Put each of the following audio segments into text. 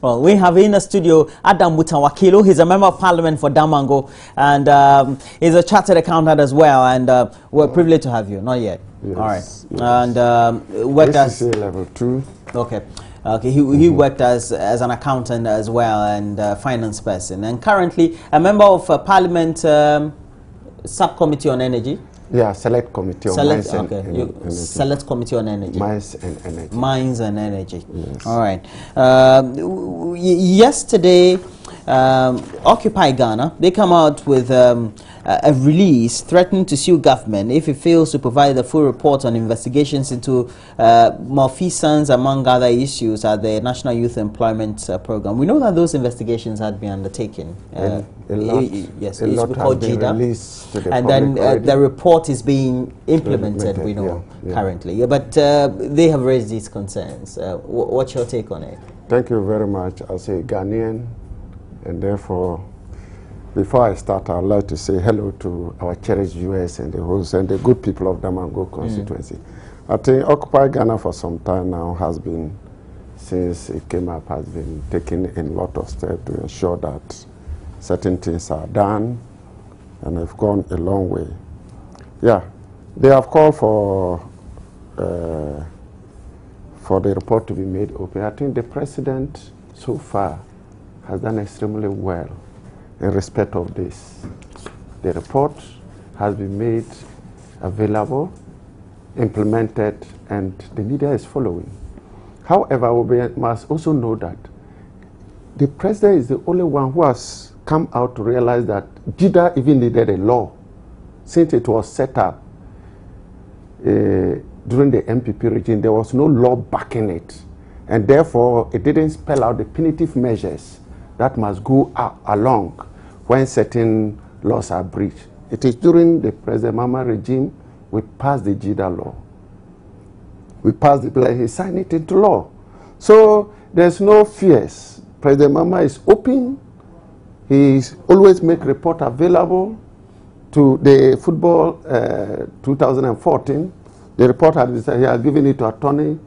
Well, we have in the studio Adam Mutawakilo. He's a member of parliament for Damango, and he's a chartered accountant as well. And we're privileged to have you. Not yet. Yes, all right. Yes. And worked as level 2. Okay. Okay. He worked as an accountant as well, and finance person, and currently a member of parliament subcommittee on energy. Yeah, select committee on mines and energy. Select committee on energy. Mines and energy. Mines and energy. Yes. All right. Yesterday, Occupy Ghana, they come out with a release threatening to sue government if it fails to provide a full report on investigations into malfeasance, among other issues, at the National Youth Employment Program. We know that those investigations had been undertaken. A lot yes, a lot it's called GYEEDA, and then the report is being implemented. We know currently. Yeah, but they have raised these concerns. What's your take on it? Thank you very much. As a Ghanaian, and therefore, before I start, I'd like to say hello to our cherished viewers and the hosts and the good people of Damango constituency. I think Occupy Ghana for some time now has been, since it came up, has been taking a lot of steps to ensure that certain things are done, and have gone a long way. Yeah, they have called for the report to be made open. I think the president so far has done extremely well in respect of this. The report has been made available, implemented, and the media is following. However, we must also know that the president is the only one who has come out to realize that GYEEDA even needed a law, since it was set up during the MPP regime. There was no law backing it, and therefore it didn't spell out the punitive measures that must go along when certain laws are breached. It is during the President Mama regime we passed the GYEEDA law. We passed the bill and he signed it into law. So there's no fears. President Mama is open. He always make report available to the football 2014. The report he has given it to Attorney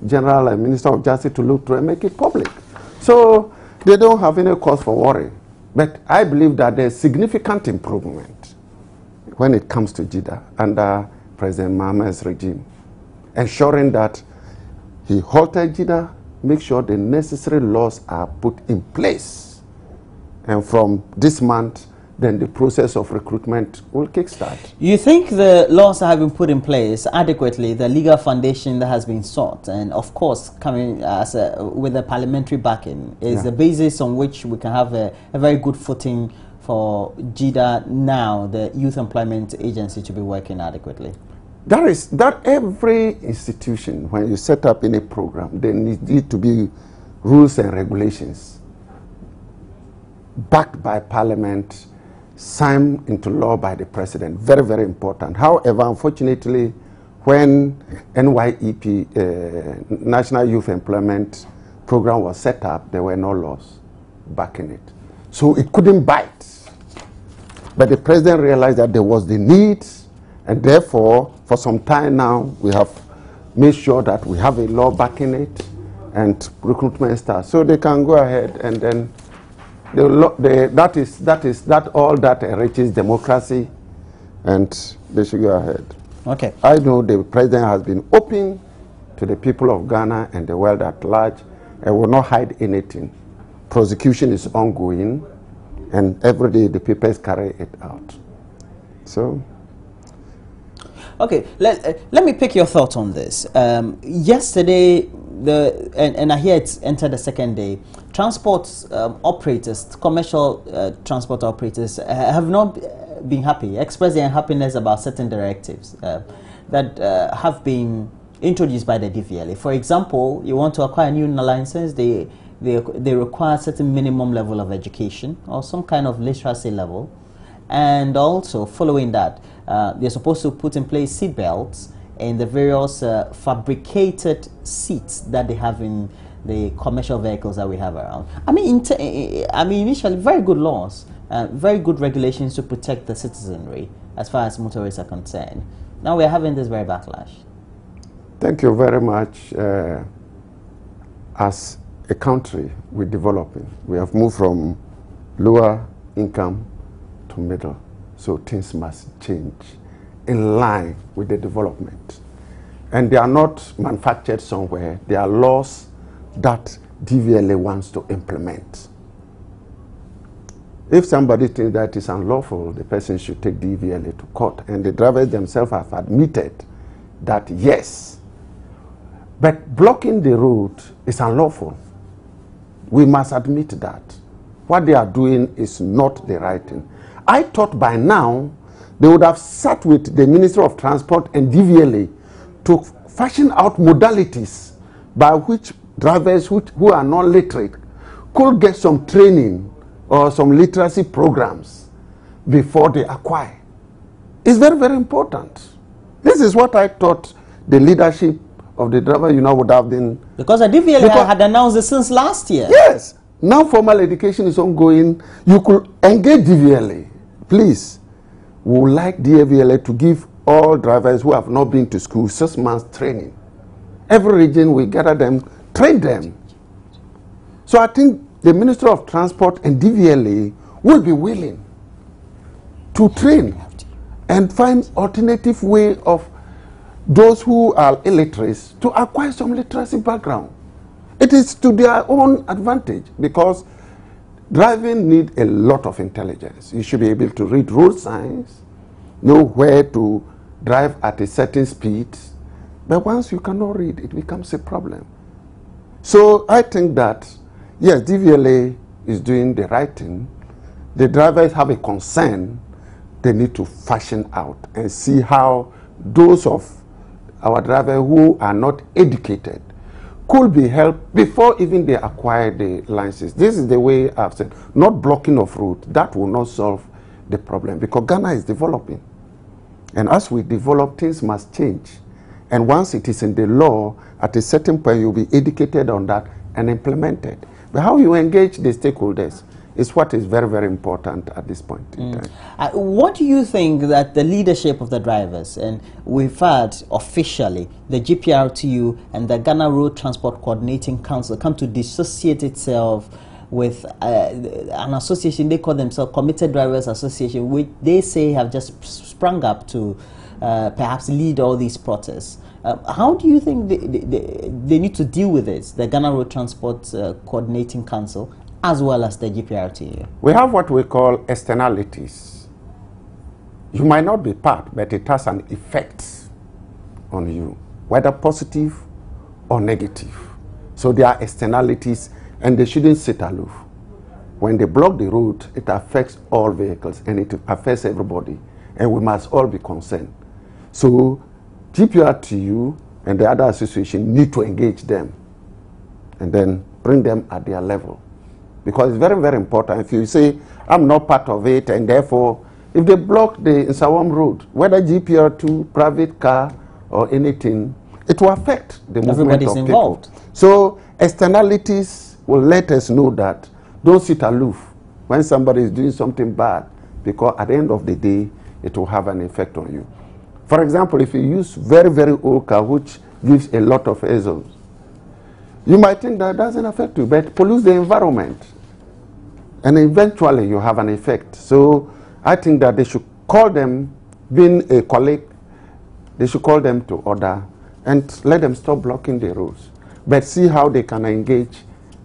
General and Minister of Justice to look through and make it public. So they don't have any cause for worry. But I believe that there's significant improvement when it comes to GYEEDA under President Mahama's regime, ensuring that he halted GYEEDA, make sure the necessary laws are put in place. And from this month, then the process of recruitment will kickstart. You think the laws that have been put in place adequately, the legal foundation that has been sought, and of course coming as with the parliamentary backing, is the basis on which we can have a very good footing for GYEEDA now, the Youth Employment Agency, to be working adequately? That every institution, when you set up in a program, there need to be rules and regulations backed by Parliament, signed into law by the president. Very, very important. However, unfortunately, when NYEP, National Youth Employment Program, was set up, there were no laws backing it. So it couldn't bite. But the president realized that there was the need, and therefore, for some time now, we have made sure that we have a law backing it, and recruitment starts. So they can go ahead, and then that all that enriches democracy, and they should go ahead. Okay. I know the president has been open to the people of Ghana and the world at large, and will not hide anything. Prosecution is ongoing, and every day the papers carry it out. So. Okay, let me pick your thoughts on this. Yesterday, and I hear it's entered the second day, transport operators, commercial transport operators have not been happy, expressed their unhappiness about certain directives that have been introduced by the DVLA. For example, you want to acquire a new license, they require a certain minimum level of education or some kind of literacy level. And also, following that, they're supposed to put in place seat belts in the various fabricated seats that they have in the commercial vehicles that we have around. I mean, initially, very good laws, very good regulations to protect the citizenry as far as motorists are concerned. Now we're having this very backlash. Thank you very much. As a country we're developing. We have moved from lower income to middle. So things must change in line with the development. And they are not manufactured somewhere. They are laws that DVLA wants to implement. If somebody thinks that is unlawful, the person should take DVLA to court. And the drivers themselves have admitted that yes, but blocking the road is unlawful. We must admit that. What they are doing is not the right thing. I thought by now they would have sat with the Ministry of Transport and DVLA to fashion out modalities by which drivers who are not literate could get some training or some literacy programs before they acquire. It's very, very important. This is what I thought the leadership of the driver would have been. Because the DVLA had announced this since last year. Yes. Now formal education is ongoing. You could engage DVLA. Please, we would like DVLA to give all drivers who have not been to school 6 months training. Every region we gather them, train them. So I think the Ministry of Transport and DVLA will be willing to train and find alternative way of those who are illiterates to acquire some literacy background. It is to their own advantage because driving needs a lot of intelligence. You should be able to read road signs, know where to drive at a certain speed. But once you cannot read, it becomes a problem. So I think that, yes, DVLA is doing the right thing. The drivers have a concern. They need to fashion out and see how those of our drivers who are not educated could be helped before even they acquire the license. This is the way I've said, not blocking of road. That will not solve the problem because Ghana is developing. And as we develop, things must change. And once it is in the law, at a certain point, you'll be educated on that and implemented. But how you engage the stakeholders is what is very, very important at this point in time. What do you think that the leadership of the drivers, and we've had officially the GPRTU and the Ghana Road Transport Coordinating Council come to dissociate itself with an association they call themselves Committed Drivers Association, which they say have just sprung up to perhaps lead all these protests. How do you think they need to deal with this, the Ghana Road Transport Coordinating Council, as well as the GPRTU? We have what we call externalities. You might not be part, but it has an effect on you, whether positive or negative. So there are externalities, and they shouldn't sit aloof. When they block the road, it affects all vehicles, and it affects everybody, and we must all be concerned. So GPRTU and the other association need to engage them and then bring them at their level. Because it's very, very important. If you say, I'm not part of it, and therefore, if they block the Nsawam road, whether GPR2, private car, or anything, it will affect the movement of involved. People. So externalities will let us know that don't sit aloof when somebody is doing something bad, because at the end of the day, it will have an effect on you. For example, if you use very, very old car, which gives a lot of exhaust, you might think that doesn't affect you, but pollutes the environment. And eventually you have an effect. So I think that they should call them, being a colleague, they should call them to order and let them stop blocking the roads. But see how they can engage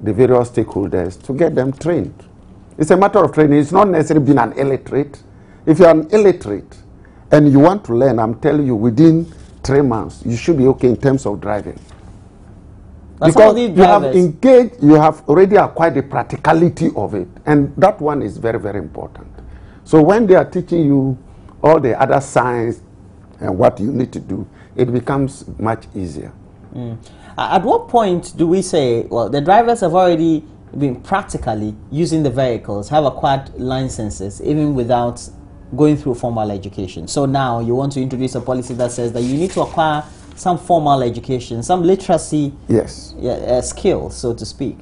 the various stakeholders to get them trained. It's a matter of training. It's not necessarily being an illiterate. If you're an illiterate and you want to learn, I'm telling you, within 3 months, you should be okay in terms of driving. Because you have engaged, you have already acquired the practicality of it. And that one is very, very important. So when they are teaching you all the other science and what you need to do, it becomes much easier. At what point do we say, well, the drivers have already been practically using the vehicles, have acquired licenses, even without going through formal education? So now you want to introduce a policy that says that you need to acquire some formal education, some literacy skills, so to speak.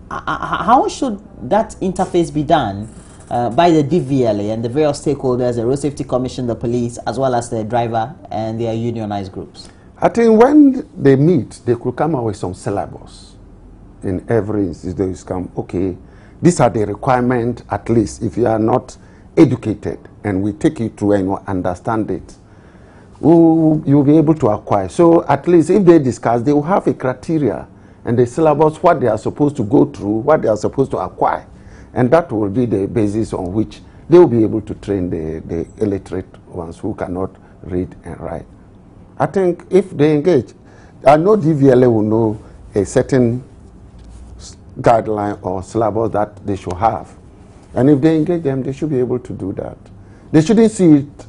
How should that interface be done by the DVLA and the various stakeholders, the Road Safety Commission, the police, as well as the driver and their unionized groups? I think when they meet, they could come up with some syllabus in every institution come, okay, these are the requirements, at least if you are not educated, and we take you through and you understand it, you'll be able to acquire. So at least if they discuss, they will have a criteria and the syllabus, what they are supposed to go through, what they are supposed to acquire. And that will be the basis on which they will be able to train the illiterate ones who cannot read and write. I think if they engage, I know DVLA will know a certain guideline or syllabus that they should have. And if they engage them, they should be able to do that. They shouldn't see it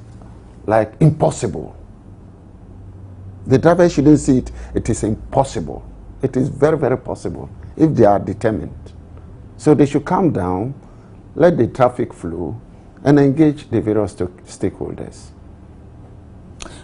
like impossible. The driver shouldn't see it, it is impossible. It is very, very possible if they are determined. So they should calm down, let the traffic flow, and engage the various stakeholders.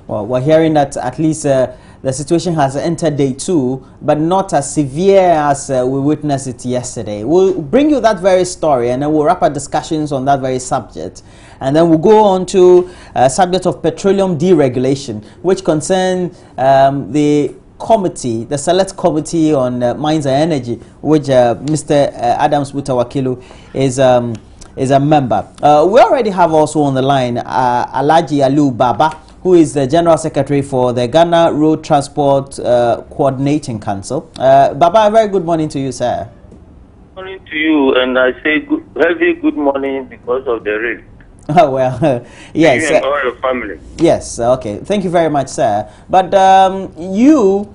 Well, we're hearing that at least the situation has entered day 2, but not as severe as we witnessed it yesterday. We'll bring you that very story, and then we'll wrap our discussions on that very subject. And then we'll go on to subject of petroleum deregulation, which concerns the committee, the select committee on mines and energy, which Mr. Adams Butawakilu is a member. We already have also on the line Alhaji Aliu Baba, who is the General Secretary for the Ghana Road Transport Coordinating Council. Baba, a very good morning to you, sir. Good morning to you, and I say heavy good morning because of the rain. Oh, well, yes. You and all your family. Yes, okay. Thank you very much, sir. But you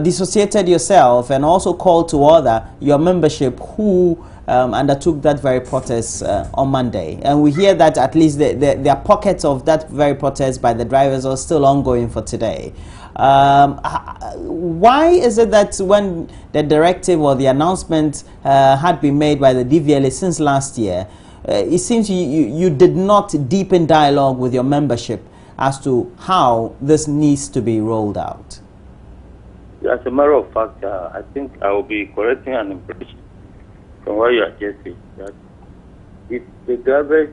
dissociated yourself and also called to order your membership who undertook that very protest on Monday. And we hear that at least there are pockets of that very protest by the drivers are still ongoing for today. Why is it that when the directive or the announcement had been made by the DVLA since last year, it seems you did not deepen dialogue with your membership as to how this needs to be rolled out? As a matter of fact, I think I will be correcting an impression from what you are just saying, that if the driver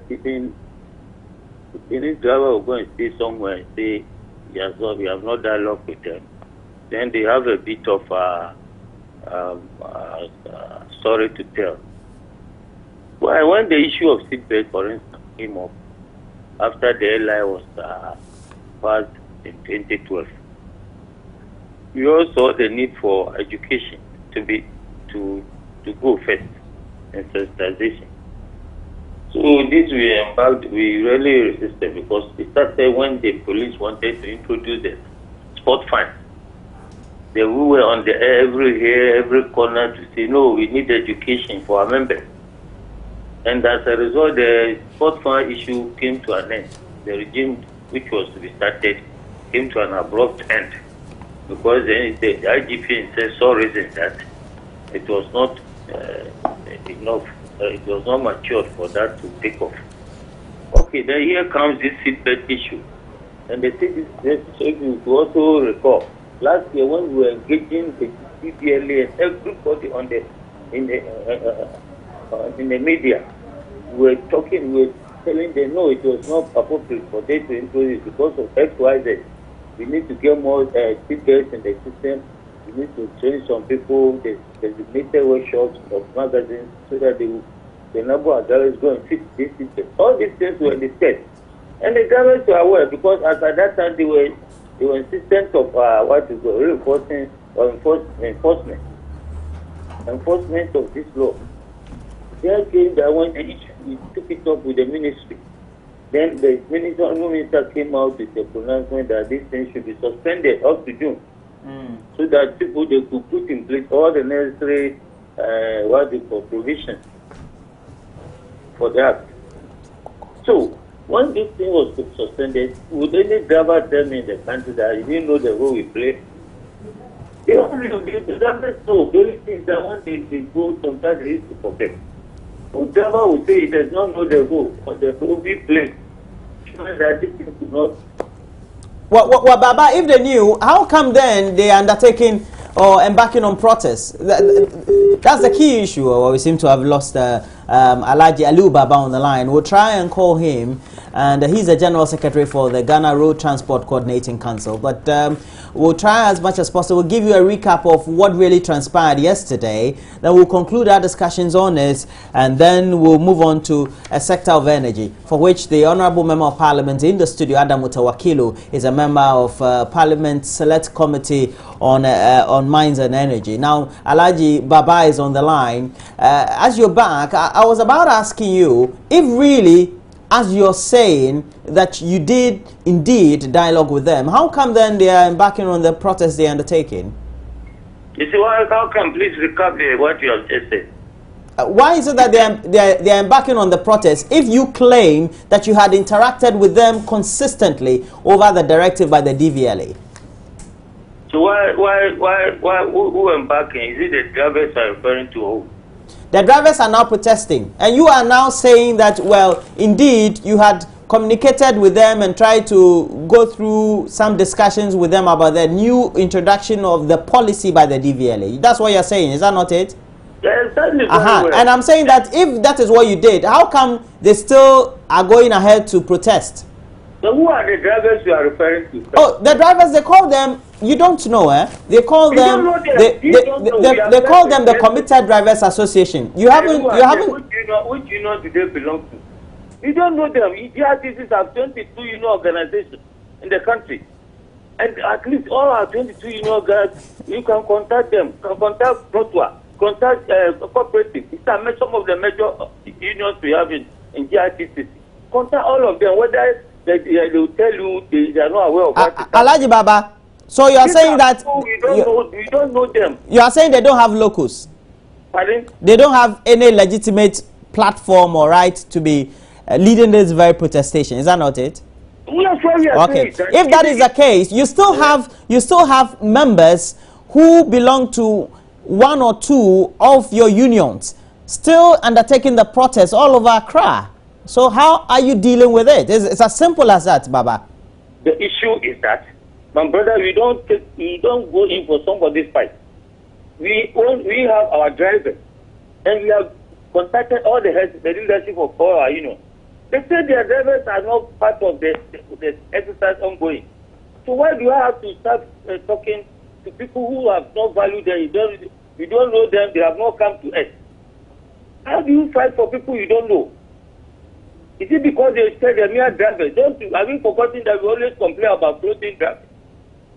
any driver will go and stay somewhere and say, yes, well, we have no dialogue with them, then they have a bit of story to tell. Well, when the issue of seatbelt, for instance, came up after the LI was passed in 2012, we also saw the need for education to go first and sensitization. So this we really resisted because it started when the police wanted to introduce the sport fine. We were on the every corner to say, no, we need education for our members. And as a result, the sport fine issue came to an end. The regime which was to be started came to an abrupt end because the IGP saw reasons that it was not enough, it was not matured for that to take off. Okay, then here comes this seatbelt issue. And the thing is, you also recall, last year when we were engaging the DVLA and everybody on in the media, we were telling them, no, it was not appropriate for them to introduce because of X, Y, Z. We need to get more seatbelts in the system. We need to train some people, the designated workshops of magazines, so that the number of drivers go and fit this system. All these things were discussed. And the drivers were aware because at that time they were insistent of reinforcing or enforcement of this law. There came that when we took it up with the ministry, then the minister came out with a pronouncement that this thing should be suspended up to June. So that they could put in place all the necessary provisions for that. So when this thing was suspended, would any driver tell me in the country that he didn't know the role we play? The drivers know. The only thing that when they go, sometimes they used to forget. The driver would say he does not know the role or the role we play. That this thing could not. Well, Baba, if they knew, how come then they are undertaking or embarking on protests? That's the key issue. Or we seem to have lost Alhaji Aliu Baba on the line. We'll try and call him, and he's the General Secretary for the Ghana Road Transport Coordinating Council. But we'll try as much as possible. We'll give you a recap of what really transpired yesterday. Then we'll conclude our discussions on it, and then we'll move on to a sector of energy, for which the Honourable Member of Parliament in the studio, Adam Mutawakilu, is a member of Parliament Select Committee on Mines and Energy. Now, Alhaji Baba is on the line. As you're back, I was about asking you if really, as you're saying, that you did indeed dialogue with them, how come then they are embarking on the protest they're undertaking? You see, how come, please recap what you have just said? Why is it that they're embarking on the protest if you claim that you had interacted with them consistently over the directive by the DVLA? So who embarking? Is it the drivers are referring to who? The drivers are now protesting, and you are now saying that, well, indeed, you had communicated with them and tried to go through some discussions with them about the new introduction of the policy by the DVLA. That's what you're saying, is that not it? Yes, that is very well. And I'm saying that if that is what you did, how come they still are going ahead to protest? So who are the drivers you are referring to? Oh, the drivers, they call them, you don't know, eh? They call them, they call them the Committed Drivers Association. You haven't. Which union do they belong to? You don't know them. GRTCs have 22 union organizations in the country. And at least all our 22 union guys, you can contact them. You can contact Protua, contact Cooperative. These are some of the major unions we have in GRTCs. Contact all of them, whether they will tell you they are not aware of what. Alhaji Baba, so you are saying that we don't know them. You are saying they don't have locus. Pardon? They don't have any legitimate platform or right to be leading this very protestation. Is that not it? Yes, what we are okay. saying. If that is the case, you still have members who belong to one or two of your unions still undertaking the protest all over Accra. So how are you dealing with it? It's as simple as that, Baba. The issue is that, my brother, we don't go in for somebody's fight. We have our drivers, and we have contacted all the leadership of all our unions. They say their drivers are not part of the exercise ongoing. So why do I have to start talking to people who have no value there? You don't know them. They have not come to us. How do you fight for people you don't know? Is it because they say they're mere drivers? Have you forgotten that we always complain about floating drivers?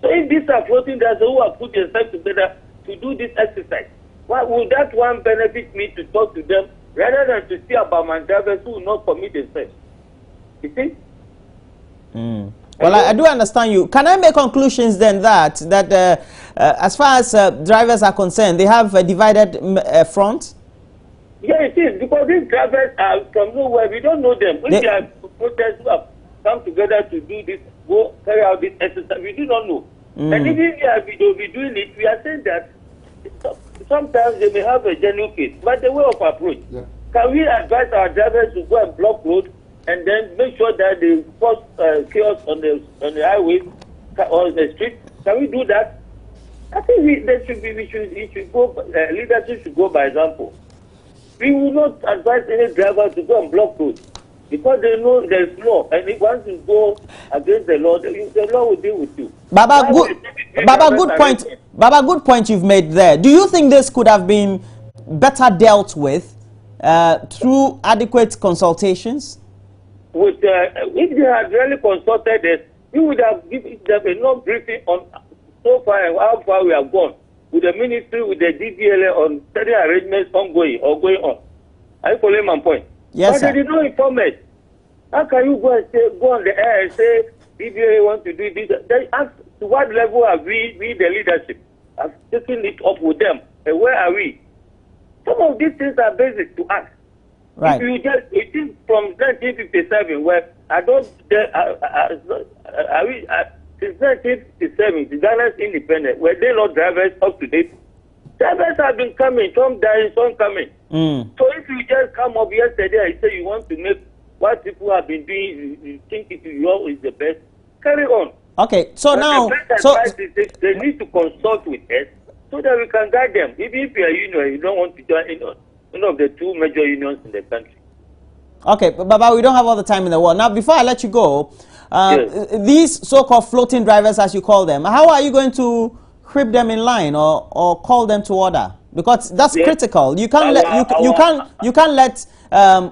So if these are floating drivers who have put themselves together to do this exercise, why would that one benefit me to talk to them rather than to see about my drivers who will not commit themselves? You see? Well, I do understand you. Can I make conclusions then that as far as drivers are concerned, they have a divided front? Yeah, it is, because these drivers are from nowhere. We don't know them. When they are protesters who have come together to do this, go carry out this exercise, we do not know. And even if we will be doing it, we are saying that sometimes they may have a genuine case, but the way of approach. Yeah. Can we advise our drivers to go and block roads and then make sure that they cause chaos on the highways or the street? Can we do that? I think leadership should go by example. We will not advise any driver to go and block roads because they know there is law, and if once you go against the law will deal with you. Baba, good point. Baba, good point you've made there. Do you think this could have been better dealt with through adequate consultations? If they had really consulted us, we would have given them enough briefing on so far and how far we have gone with the ministry, with the DVLA on study arrangements ongoing or going on. Are you following my point? Yes, but sir. they did not inform us. How can you go on the air and say DVLA wants to do this? They ask to what level have we the leadership, have taken it up with them, and where are we? Some of these things are basic to ask. Right. It is from 1957 where since 1957, the Ghana's independent, were they not drivers up to date? Drivers have been coming, some dying, some coming. So if you just come up yesterday and say you want to make what people have been doing, you think it is the best, carry on. Okay, so but now... they need to consult with us so that we can guide them. Even if you are you don't want to join in, one of the two major unions in the country. Okay, but we don't have all the time in the world. Now, before I let you go, Yes. these so-called floating drivers, as you call them, how are you going to whip them in line or call them to order? Because that's critical. You can't let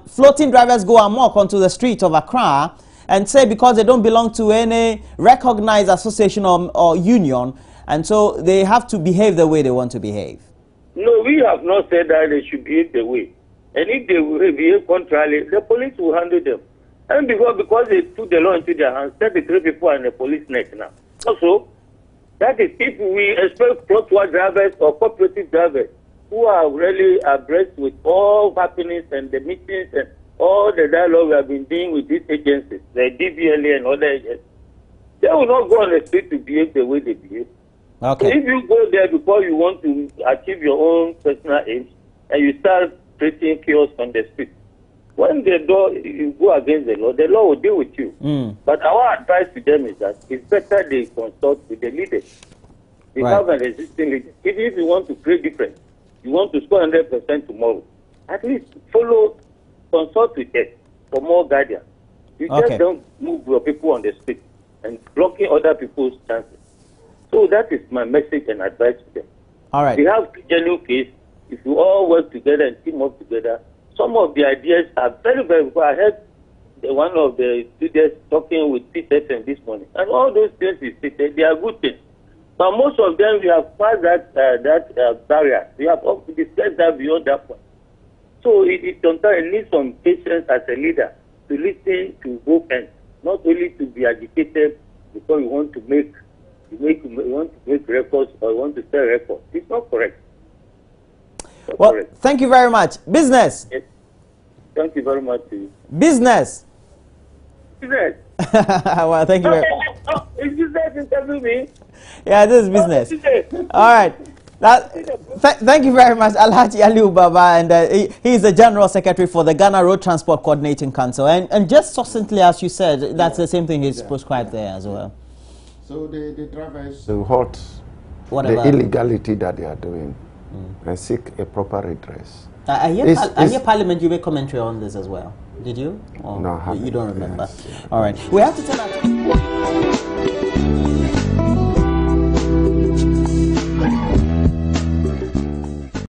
floating drivers go amok onto the street of Accra and say because they don't belong to any recognized association or union, and so they have to behave the way they want to behave. No, we have not said that they should behave the way. And if they behave contrarily, the police will handle them. And because they took the law into their hands, 33 people are in the police net now. Also, that is if we expect cross-word drivers or cooperative drivers who are really abreast with all happenings and the meetings and all the dialogue we have been doing with these agencies, like DVLA and other agencies, they will not go on the street to behave the way they behave. Okay. So if you go there because you want to achieve your own personal aims and you start creating chaos on the street, when you go against the law will deal with you. But our advice to them is that it's better they consult with the leaders. They have an existing leader. Even if you want to create difference, you want to score 100% tomorrow, at least consult with them for more guidance. You just don't move your people on the street and blocking other people's chances. So that is my message and advice to them. All right. We have genuine case. If you all work together and team up together, some of the ideas are very, very good. I heard one of the students talking with Peter this morning, and all those things he stated, they are good things. But most of them, we have passed that barrier. We have discussed that beyond that point. So it sometimes needs some patience as a leader to listen to both ends, not only to be agitated because you want to make records or you want to sell records. It's not correct. Well, thank you very much. Business. Yes. Thank you very much to you. Business. Business. Well, thank you very much. Is business interviewing me? Yeah, this is business. All right. Thank you very much, Alhaji Aliu Baba, and he is the General Secretary for the Ghana Road Transport Coordinating Council. And just succinctly, as you said, that's the same thing he's prescribed there as well. So the drivers halt the illegality that they are doing and seek a proper redress. I hear Parliament, you made commentary on this as well. Did you? Or no, you don't remember? Yes. All right. We have to tell our